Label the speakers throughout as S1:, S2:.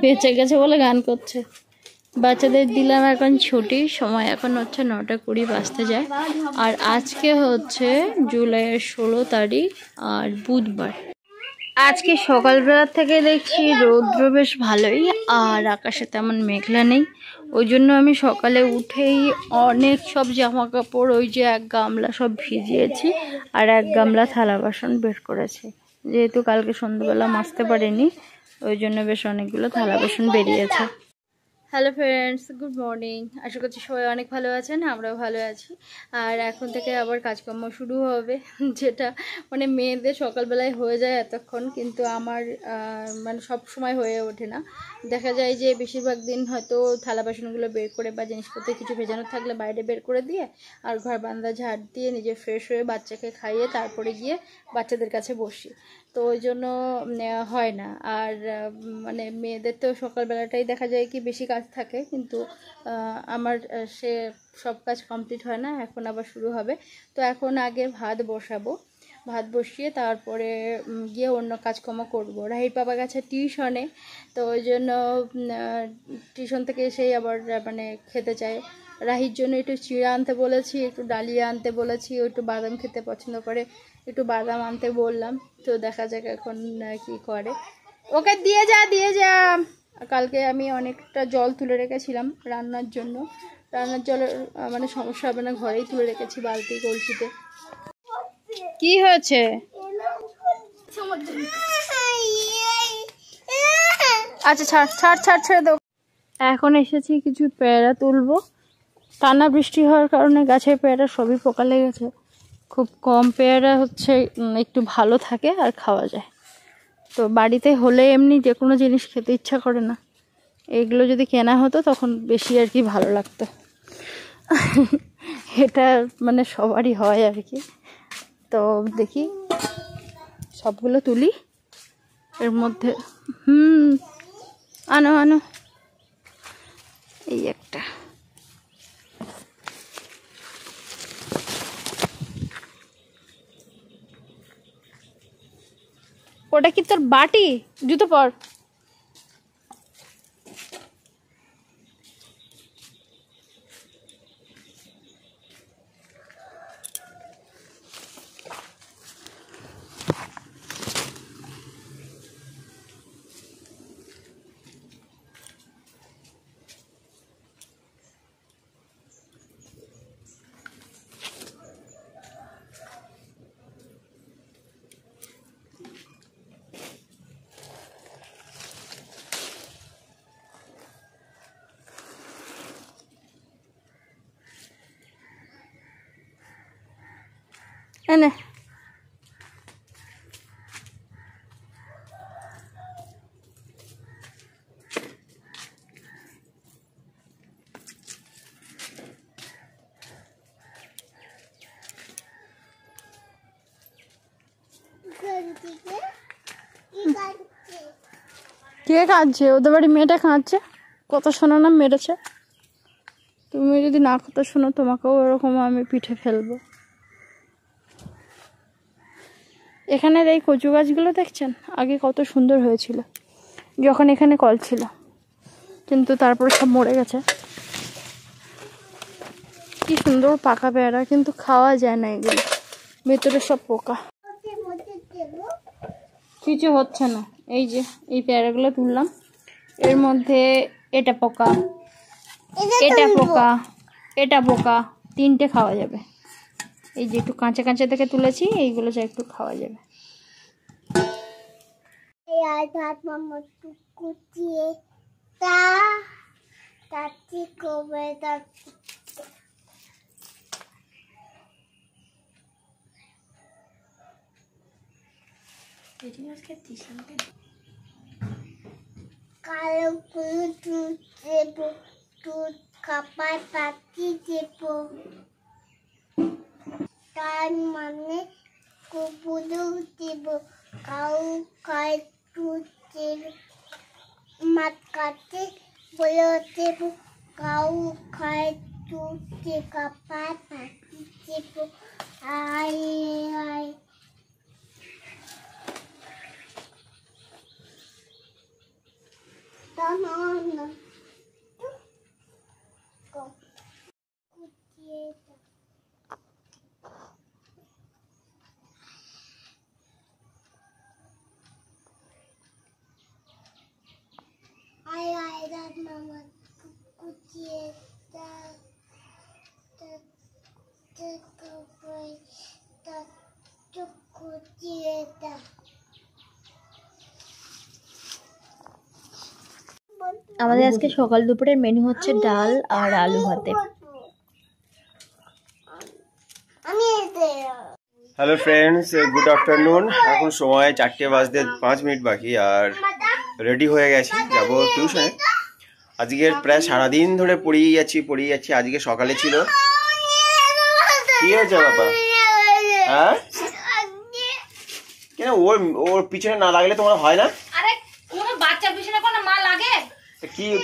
S1: বেঁচে গেছে বলে গান করছে। বাচ্চাদের দিলাম এখন ছুটি, সময় এখন হচ্ছে 9:20 বাজতে যায়। আর আজকে হচ্ছে জুলাইয়ের 16 তারিখ আর বুধবার। আজকে সকালবেলা থেকে দেখছি রৌদ্র বেশ ভালোই, আর আকাশে তেমন মেঘলা নেই। ওই জন্য আমি সকালে উঠেই অনেক সব জামা কাপড় ওই যে 1 গামলা সব ভিজিয়েছি, আর 1 গামলা থালা বাসন বের করেছি। যেহেতু কালকে সন্ধ্যাবেলা মাজতে পারিনি, ওই জন্য বেশ অনেকগুলো থালা বাসন বেরিয়েছে। Hello friends, good morning. আশা করছি সবাই অনেক ভালো আছেন, আমরাও ভালো আছি। আর এখন থেকে আবার কাজকর্ম শুরু হবে, যেটা মানে মেয়েদের সকালবেলায় হয়ে যায় এতক্ষণ, কিন্তু আমার মানে সব সময় হয়ে ওঠে না। দেখা যায় যে বেশিরভাগ দিন হয়তো থালা বাসনগুলো বের করে বা জিনিসপত্র কিছু ভেজানো থাকলে বাইরে বের করে দিয়ে, আর ঘর বারান্দা ঝাড় দিয়ে নিজে ফ্রেশ হয়ে বাচ্চাকে খাইয়ে তারপরে গিয়ে বাচ্চাদের কাছে বসি। তো ওই জন্য হয় না। আর মানে মেয়েদের তো সকালবেলাটাই দেখা যায় কি বেশি কাজ থাকে, কিন্তু আমার সে সব কাজ কমপ্লিট হয় না। এখন আবার শুরু হবে। তো এখন আগে ভাত বসাবো, ভাত বসিয়ে তারপরে গিয়ে অন্য কাজকর্ম করবো। রাহির বাবা গেছে টিউশনে, তো ওই জন্য টিউশন থেকে এসেই আবার মানে খেতে চায়। রাহির জন্য একটু চিড়া আনতে বলেছি, একটু ডালিয়া আনতে বলেছি, ও একটু বাদাম খেতে পছন্দ করে, একটু বাদাম আনতে বললাম। তো দেখা যাক এখন কি করে। ওকে দিয়ে যা। কালকে আমি অনেকটা জল তুলে রেখেছিলাম রান্নার জন্য। রান্নার জলের মানে সমস্যা হবে না, ঘরেই তুলে রেখেছি বালতি কলসিতে। কি হয়েছে? আচ্ছা ছাড় ছেড়ে দাও। এখন এসেছি কিছু পেয়ারা তুলবো। টানা বৃষ্টি হওয়ার কারণে গাছের পেয়ারা সবই পোকা লেগেছে। খুব কম পেয়ারা হচ্ছে একটু ভালো থাকে আর খাওয়া যায়। তো বাড়িতে হলে এমনি যে কোনো জিনিস খেতে ইচ্ছা করে না, এগুলো যদি কেনা হতো তখন বেশি আর কি ভালো লাগতো। এটা মানে সবারই হয় আর কি। তো দেখি সবগুলো তুলি। এর মধ্যে আনো এই একটা। ওটা কি তোর বাটি? জুতো পর। এনে কে কাঁদছে? ওদের বাড়ি মেয়েটা কাঁদছে। কত শোনো না মেরেছে। তুমি যদি না কথা শোনো তোমাকেও ওরকম আমি পিঠে ফেলবো। এখানের এই কচু গাছগুলো দেখছেন আগে কত সুন্দর হয়েছিল যখন এখানে কল ছিল, কিন্তু তারপর সব মরে গেছে। কি সুন্দর পাকা পেয়ারা, কিন্তু খাওয়া যায় না এগুলো, ভেতরে সব পোকা। কিছু হচ্ছে না। এই যে এই পেয়ারাগুলো তুললাম, এর মধ্যে এটা পোকা, এটা পোকা, 3টে খাওয়া যাবে। এই যে একটু কাঁচা কাঁচা থেকে তুলেছি, এইগুলো যা একটু খাওয়া যাবে।
S2: কালো দুধ দেব, দুধ খাবার পাতি দেব, তার মানে কুকুরও দেব, কাউ খায় দুধ দেব, মাছ কাটে বলে দেব, কাউ খায় দুধ দিয়ে খাবার পাতি দেব, আয় আয় banana. Go. I that mama. Kuchieta. Kuchieta.
S1: আমাদের আজকে সকাল দুপুরের মেনু হচ্ছে ডাল আর আলু ভাতে।
S3: Hello friends, good afternoon. এখন সময় 4:05 বাকি আর রেডি হয়ে গেছি, যাব টিউশনে। আজকের প্রায় সারাদিন ধরে পড়িয়ে যাচ্ছি। আজকে সকালে ছিল। কি হয়েছে বাবা? হ্যাঁ, কেন ওর পিছনে না লাগলে তোমার হয় না?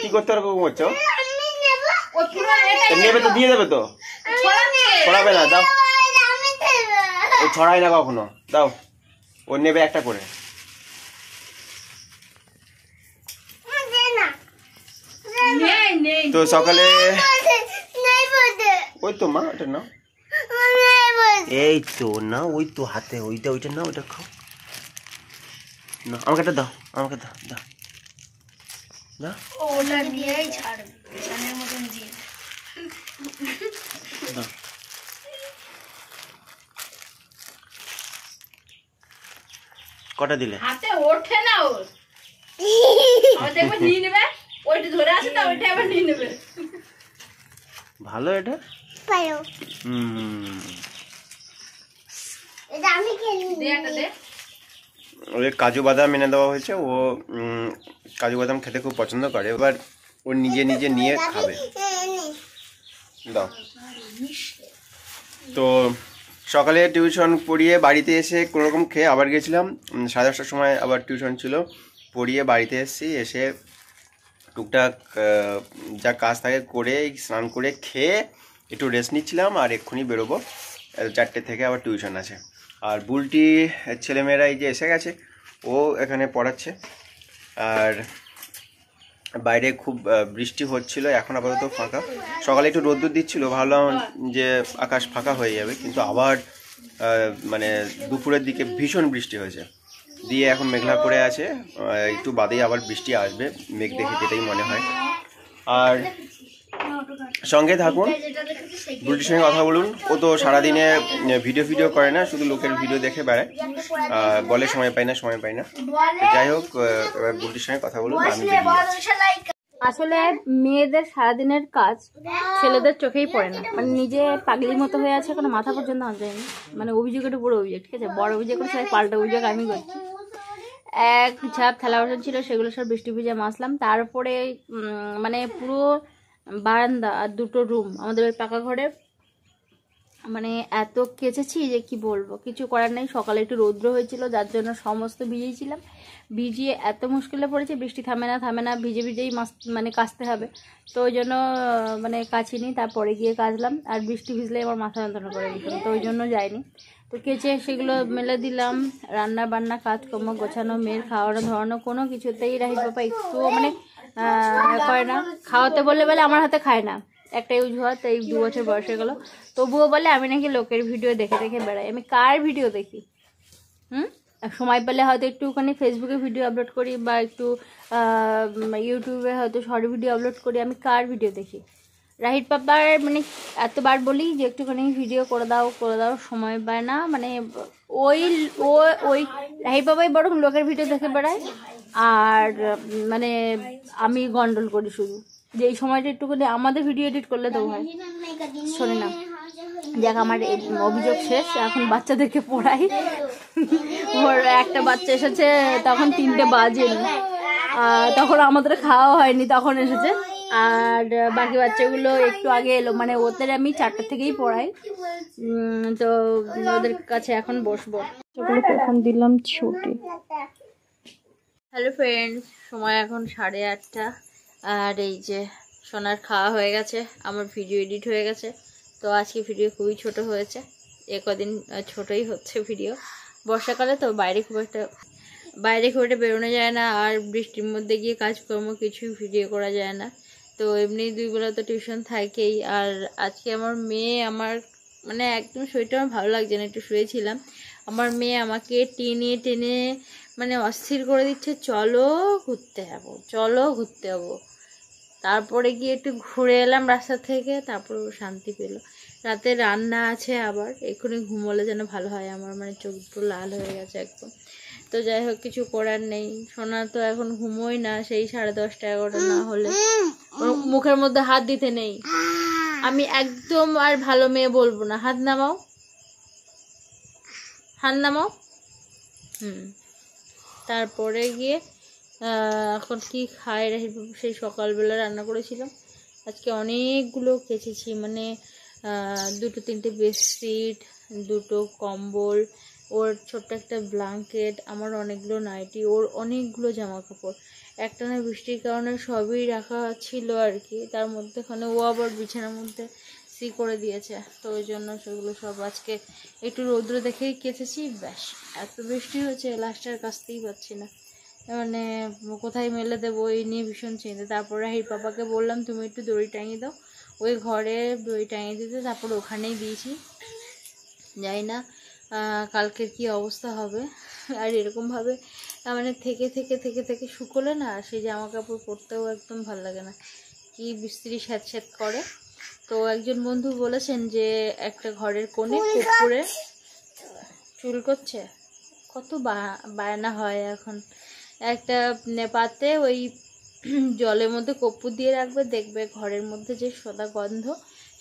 S3: কি করতে ওরকম করছো? নেবে তো, দিয়ে দেবে তো, ছড়াবে না। দাও, ও ছড়ায় না কখনো। দাও, ও নেবে একটা করে। তো সকালে ওই তো মা, ওটা নাও, এই তো না, ওই তো হাতে ওইটা না, ওইটা খাও না। আমাকে একটা দাও, আমাকে দাও দাও।
S2: ওটা দিয়েই ছাড়বে, সানের মতন দিয়ে
S3: দাও। কটা দিলে?
S1: হাতে ওঠে না ওর, আমাদের একবার নিয়ে নেবে, ওইটা ধরে আছে না, ওইটা আবার নিয়ে নেবে।
S3: ভালো এটা,
S2: পারো। এটা আমি খেলি,
S1: দে একটা দে।
S3: ওই কাজু বাদাম এনে দেওয়া হয়েছে। ও কাজু বাদাম খেতে খুব পছন্দ করে। এবার ও নিজে নিয়ে খাবে। দাও। তো সকালে টিউশন পড়িয়ে বাড়িতে এসে কোনোরকম খেয়ে আবার গেছিলাম। 10:30টার সময় আবার টিউশন ছিল। পড়িয়ে বাড়িতে এসে টুকটাক যা কাজ থাকে করে, স্নান করে খেয়ে একটু রেস্ট নিচ্ছিলাম। আর এক্ষুনি বেরোবো, 4টে থেকে আবার টিউশন আছে। আর বুলটি ছেলেমেয়েরা এই যে এসে গেছে, ও এখানে পড়াচ্ছে। আর বাইরে খুব বৃষ্টি হচ্ছিল, এখন আপাতত ফাঁকা। সকালে একটু রোদ্দুর দিচ্ছিল, ভাবলাম যে আকাশ ফাঁকা হয়ে যাবে, কিন্তু আবার মানে দুপুরের দিকে ভীষণ বৃষ্টি হয়েছে। দিয়ে এখন মেঘলা করে আছে, একটু বাদেই আবার বৃষ্টি আসবে, মেঘ দেখে যেটাই মনে হয়। আর সঙ্গে থাকুন, বুলটির সঙ্গে কথা বলুন। ও তো সারাদিনে ভিডিও করে না, শুধু লোকের ভিডিও দেখে বেড়ায়, বলে সময় পাই না। যাই হোক, এবার বুলটির সঙ্গে কথা বলুন। আমি
S1: আসলে মেয়েদের সারাদিনের কাজ ছেলেদের চোখেই পড়ে না, মানে নিজে পাগলির মতো হয়ে আছে, কোনো মাথা পর্যন্ত আনা যায়নি। মানে অভিযোগের উপর অভিযোগ, ঠিক আছে, বড় অভিযোগ করে সবাই পাল্টা অভিযোগ আমি করছি। এক ঝাপ থালা বাসন ছিল, সেগুলো সব বৃষ্টি ভিজে মাজলাম। তারপরে মানে পুরো বারান্দা আর 2টো রুম আমাদের ওই পাকা ঘরে, মানে এত কেচেছি যে কি বলবো, কিছু করার নেই। সকালে একটু রৌদ্র হয়েছিল, যার জন্য সমস্ত ভিজিয়েছিলাম। ভিজিয়ে এত মুশকিলে পড়েছে, বৃষ্টি থামে না, ভিজেই মানে কাচতে হবে। তো ওই জন্য মানে কাচিনি, তারপরে গিয়ে কাচলাম। আর বৃষ্টি ভিজলে আমার মাথা যন্ত্রণা করে দিতাম, তো ওই জন্য যাইনি। তো কেচে সেগুলো মেলে দিলাম। রান্না বান্না কাজকর্ম গোছানো, মেয়ের খাওয়ানো ধরানো, কোনো কিছুতেই রাহিস বাবা একটু মানে করে না। খাওয়াতে বলে আমার হাতে খায় না। একটা অজুহাত, এই 2 বছর বয়স হয়ে গেল, তবুও বলে আমি নাকি লোকের ভিডিও দেখে বেড়াই। আমি কার ভিডিও দেখি? সময় পেলে হয়তো একটুখানি ফেসবুকে ভিডিও আপলোড করি, বা একটু ইউটিউবে হয়তো শর্ট ভিডিও আপলোড করি। আমি কার ভিডিও দেখি? রাহির পাপার মানে এতবার বলি যে একটুখানি ভিডিও করে দাও, সময় পায় না। মানে ওই ওই রাহির পাপাই বরং লোকের ভিডিও দেখে বেড়ায়, আর মানে আমি গন্ডল করি শুধু, যে এই সময়টা একটুখানি আমাদের ভিডিও এডিট করলে তো হয়। শোনে না, দেখ আমার অভিযোগ শেষ, এখন বাচ্চাদেরকে পড়াই। ওর একটা বাচ্চা এসেছে তখন 3টে বাজেনি, তখন আমাদের খাওয়া হয়নি, তখন এসেছে। আর বাকি বাচ্চাগুলো একটু আগে এলো, মানে ওদের আমি 4টা থেকেই পড়াই। তো ওদের কাছে এখন বসবো। এখন দিলাম ছুটি। হ্যালো ফ্রেন্ডস, সময় এখন 8:30, আর এই যে সোনার খাওয়া হয়ে গেছে, আমার ভিডিও এডিট হয়ে গেছে। তো আজকে ভিডিও খুবই ছোট হয়েছে, কদিন ছোটই হচ্ছে ভিডিও। বর্ষাকালে তো বাইরে খুব একটা বেরোনো যায় না, আর বৃষ্টির মধ্যে গিয়ে কাজকর্ম কিছুই ভিডিও করা যায় না। তো এমনি 2 বেলা তো টিউশন থাকেই। আর আজকে আমার মেয়ে, আমার মানে একদম শরীরটা আমার ভালো লাগছে না, একটু শুয়েছিলাম। আমার মেয়ে আমাকে টেনে মানে অস্থির করে দিচ্ছে, চলো ঘুরতে যাবো। তারপরে গিয়ে একটু ঘুরে এলাম রাস্তা থেকে, তারপরে শান্তি পেল। রাতে রান্না আছে আবার, এক্ষুনি ঘুমোলে যেন ভালো হয় আমার, মানে চোখ পুরো লাল হয়ে গেছে একদম। তো যাই হোক, কিছু করার নেই। সোনা তো এখন ঘুমোই না, সেই 10:30 11টা না হলে। ওর মুখের মধ্যে হাত দিতে নেই, আমি একদম আর ভালো মেয়ে বলবো না। হাত নামাও। তারপরে গিয়ে এখন কি খাই, সেই সকালবেলা রান্না করেছিলাম। আজকে অনেকগুলো কেচেছি, মানে 2 3টে বেডশিট, 2টো কম্বল, ওর ছোট্ট একটা ব্ল্যাঙ্কেট, আমার অনেকগুলো নাইটি, ওর অনেকগুলো জামা কাপড়। একটানা বৃষ্টির কারণে সবই রাখা ছিল আর কি, তার মধ্যেখানে ও আবার বিছানার মধ্যে করে দিয়েছে। তো ওই জন্য সেগুলো সব আজকে একটু রৌদ্র দেখেই কেচেছি। ব্যাস, এত বৃষ্টি হয়েছে, লাস্টের কাচতেই পারছি না, মানে কোথায় মেলে দেবো এই নিয়ে ভীষণ চিন্তা। তারপরে রাহির পাপাকে বললাম তুমি একটু দড়ি টাঙিয়ে দাও, ওই ঘরে দড়ি টাঙিয়ে দিতে, তারপর ওখানেই দিয়েছি। জানি না কালকের কি অবস্থা হবে। আর এরকমভাবে মানে থেকে শুকোলে না, সেই জামা কাপড় পরতেও একদম ভালো লাগে না, কি বিস্ত্রি স্যাঁত করে। তো একজন বন্ধু বলেছেন যে একটা ঘরের কোণে পুকুরে চুল করছে, কত বায়না হয় এখন। একটা পাতে ওই জলের মধ্যে কর্পূর দিয়ে রাখবে, দেখবে ঘরের মধ্যে যে সাদা গন্ধ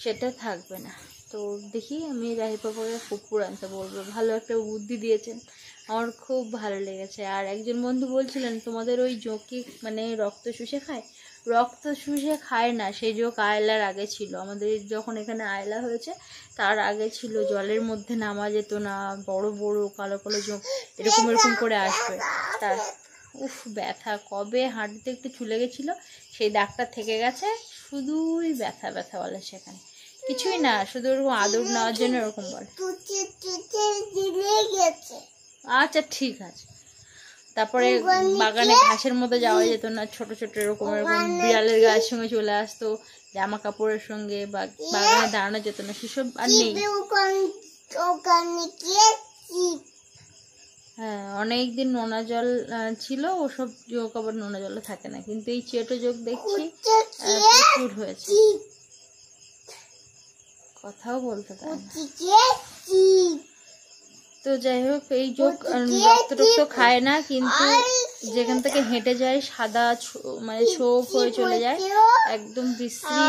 S1: সেটা থাকবে না। তো দেখি, আমি রাহি পাপাকে কর্পূর আনতে বলবো, ভালো একটা বুদ্ধি দিয়েছেন, আমার খুব ভালো লেগেছে। আর একজন বন্ধু বলছিলেন তোমাদের ওই জোঁকি মানে রক্ত শুষে খায় না, সেই জোঁক আয়লার আগে ছিল, আমাদের যখন এখানে আয়লা হয়েছে তার আগে ছিল, জলের মধ্যে নামা যেত না, বড় বড় কালো কালো জোঁক এরকম করে আসবে। তার ব্যথা, কবে হাঁটুতে একটু চুলে গেছিলো, সেই দাগটা থেকে গেছে, শুধুই ব্যথা বলে, সেখানে কিছুই না, শুধু ওরকম আদর নেওয়ার জন্য ওরকম বলে। আচ্ছা ঠিক আছে। তারপরে বাগানে ঘাসের মধ্যে যাওয়া যেত না, ছোট এরকম বিড়ালের গায়ের সঙ্গে চলে আসতো, জামা কাপড়ের সঙ্গে, বা বাগানে দাঁড়ানো যেত না, সেসব আর নেই। হ্যাঁ, অনেকদিন নোনা জল ছিল, ওসব যোগ আবার নোনা জলে থাকে না, কিন্তু এই চেটো যোগ দেখছি প্রচুর হয়েছে, কথাও বলতে পারে না। তো যাই হোক, এই যোগ রক্ত খায় না, কিন্তু যেখান থেকে হেঁটে যায় সাদা মানে ছোপ হয়ে চলে যায়, একদম বিশ্রী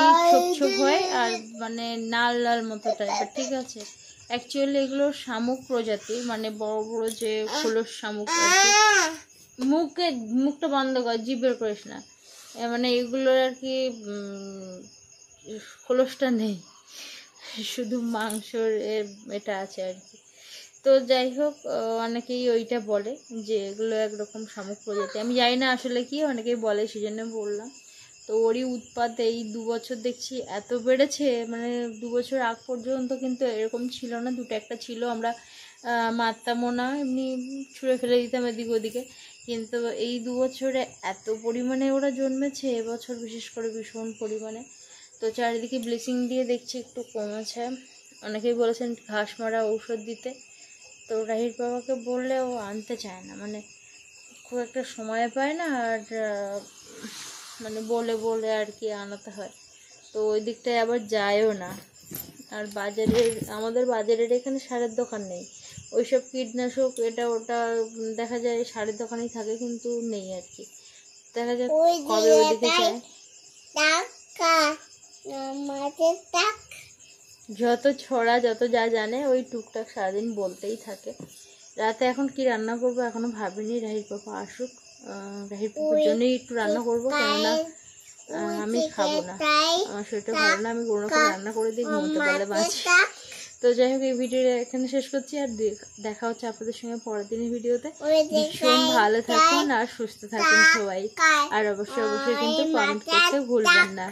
S1: ছোপ হয়ে, আর মানে লাল মতো টাইপের, ঠিক আছে। অ্যাকচুয়ালি এগুলো শামুক প্রজাতি, মানে বড় বড় যে খোলস শামুক। মুখটা বন্ধ কর, জিভ বের করিস না। মানে এগুলোর আর কি খোলসটা নেই, শুধু মাংসর এটা আছে আর কি। তো যাই হোক, অনেকেই ওইটা বলে যে এগুলো একরকম শামুক প্রজাতি, আমি জানি না আসলে কি, অনেকেই বলে, সেই জন্য বললাম। তো ওরই উৎপাত এই 2 বছর দেখছি এত বেড়েছে, মানে 2 বছর আগ পর্যন্ত কিন্তু এরকম ছিল না, 2টা একটা ছিল, আমরা মারতামও না, এমনি ছুঁড়ে ফেলে দিতাম এদিক ওদিকে। কিন্তু এই 2 বছরে এত পরিমাণে ওরা জন্মেছে, এবছর বিশেষ করে ভীষণ পরিমাণে। তো চারিদিকে ব্লিচিং দিয়ে দেখছি একটু কমেছে, অনেকেই বলেছেন ঘাস মারা ঔষধ দিতে। তো রাহির বাবাকে বললে ও আনতে চায় না, মানে খুব একটা সময় পায় না, আর মানে বলে আর কি আনাতে হয়। তো ওই দিকটায় আবার যায়ও না। আর আমাদের বাজারের এখানে সারের দোকান নেই, ওইসব কীটনাশক এটা ওটা দেখা যায় সারের দোকানেই থাকে, কিন্তু নেই আর কি। দেখা যাক কবে ওইদিকে যায়। যত ছড়া যত যা জানে ওই টুকটাক সারাদিন বলতেই থাকে। রাতে এখন কি রান্না করবো এখনো ভাবিনি, রাহির পাপা আসুক, রাহির পাপার জন্যই একটু রান্না করবো, কেননা আমি খাবো না, আমার শরীরটা ভালো না, আমি কোনো রকম রান্না করে দিই, ঘুমোতে পারলে বাঁচি। তো যাই হোক, এই ভিডিওটা এখানে শেষ করছি, আর দেখা হচ্ছে আপনাদের সঙ্গে পরের দিনের ভিডিওতে। ভীষণ ভালো থাকুন আর সুস্থ থাকুন সবাই, আর অবশ্যই কিন্তু কমেন্ট করতে ভুলবেন না।